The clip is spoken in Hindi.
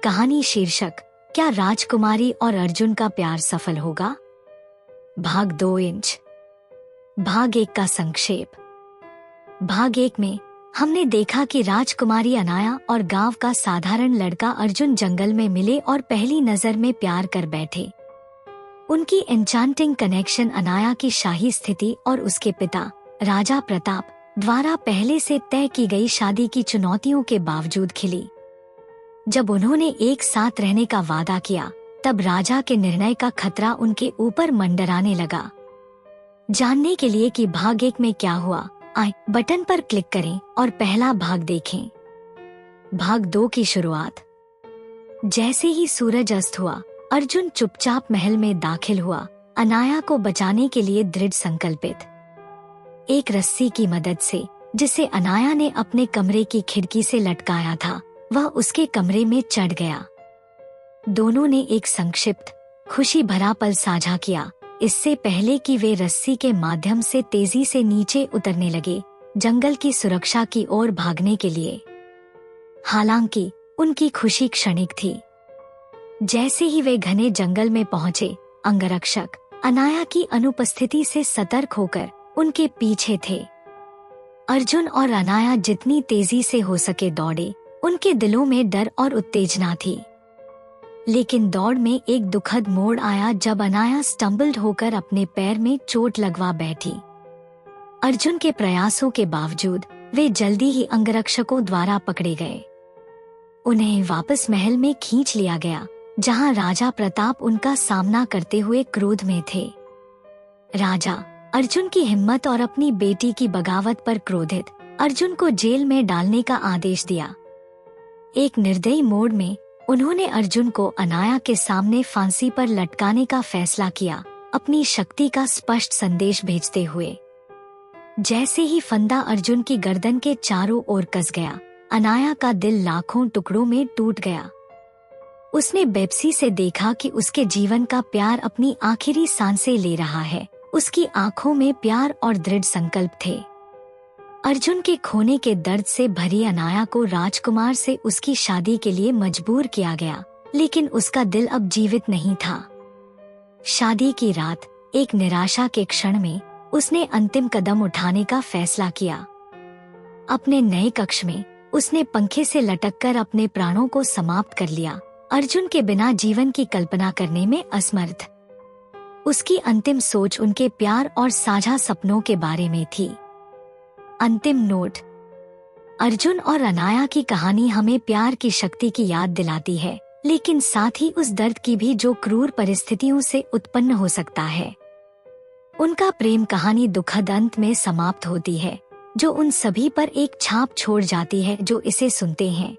कहानी शीर्षक, क्या राजकुमारी और अर्जुन का प्यार सफल होगा? भाग 2 इंच। भाग 1 का संक्षेप। भाग 1 में हमने देखा कि राजकुमारी अनाया और गांव का साधारण लड़का अर्जुन जंगल में मिले और पहली नजर में प्यार कर बैठे। उनकी एन्चांटिंग कनेक्शन अनाया की शाही स्थिति और उसके पिता राजा प्रताप द्वारा पहले से तय की गई शादी की चुनौतियों के बावजूद खिली। जब उन्होंने एक साथ रहने का वादा किया, तब राजा के निर्णय का खतरा उनके ऊपर मंडराने लगा। जानने के लिए कि भाग 1 में क्या हुआ, आई बटन पर क्लिक करें और पहला भाग देखें। भाग 2 की शुरुआत। जैसे ही सूरज अस्त हुआ, अर्जुन चुपचाप महल में दाखिल हुआ, अनाया को बचाने के लिए दृढ़ संकल्पित। एक रस्सी की मदद से, जिसे अनाया ने अपने कमरे की खिड़की से लटकाया था, वह उसके कमरे में चढ़ गया। दोनों ने एक संक्षिप्त, खुशी भरा पल साझा किया, इससे पहले कि वे रस्सी के माध्यम से तेजी से नीचे उतरने लगे, जंगल की सुरक्षा की ओर भागने के लिए। हालांकि उनकी खुशी क्षणिक थी। जैसे ही वे घने जंगल में पहुंचे, अंगरक्षक अनाया की अनुपस्थिति से सतर्क होकर उनके पीछे थे। अर्जुन और अनाया जितनी तेजी से हो सके दौड़े, उनके दिलों में डर और उत्तेजना थी। लेकिन दौड़ में एक दुखद मोड़ आया जब अनाया स्टम्बल्ड होकर अपने पैर में चोट लगवा बैठी। अर्जुन के प्रयासों के बावजूद वे जल्दी ही अंगरक्षकों द्वारा पकड़े गए। उन्हें वापस महल में खींच लिया गया, जहां राजा प्रताप उनका सामना करते हुए क्रोध में थे। राजा अर्जुन की हिम्मत और अपनी बेटी की बगावत पर क्रोधित अर्जुन को जेल में डालने का आदेश दिया। एक निर्दयी मोड़ में उन्होंने अर्जुन को अनाया के सामने फांसी पर लटकाने का फैसला किया, अपनी शक्ति का स्पष्ट संदेश भेजते हुए। जैसे ही फंदा अर्जुन की गर्दन के चारों ओर कस गया, अनाया का दिल लाखों टुकड़ों में टूट गया। उसने बेप्सी से देखा कि उसके जीवन का प्यार अपनी आखिरी सांसें ले रहा है। उसकी आंखों में प्यार और दृढ़ संकल्प थे। अर्जुन के खोने के दर्द से भरी अनाया को राजकुमार से उसकी शादी के लिए मजबूर किया गया, लेकिन उसका दिल अब जीवित नहीं था। शादी की रात, एक निराशा के क्षण में, उसने अंतिम कदम उठाने का फैसला किया। अपने नए कक्ष में उसने पंखे से लटककर अपने प्राणों को समाप्त कर लिया, अर्जुन के बिना जीवन की कल्पना करने में असमर्थ। उसकी अंतिम सोच उनके प्यार और साझा सपनों के बारे में थी। अंतिम नोट। अर्जुन और अनाया की कहानी हमें प्यार की शक्ति की याद दिलाती है, लेकिन साथ ही उस दर्द की भी जो क्रूर परिस्थितियों से उत्पन्न हो सकता है। उनका प्रेम कहानी दुखद अंत में समाप्त होती है, जो उन सभी पर एक छाप छोड़ जाती है जो इसे सुनते हैं।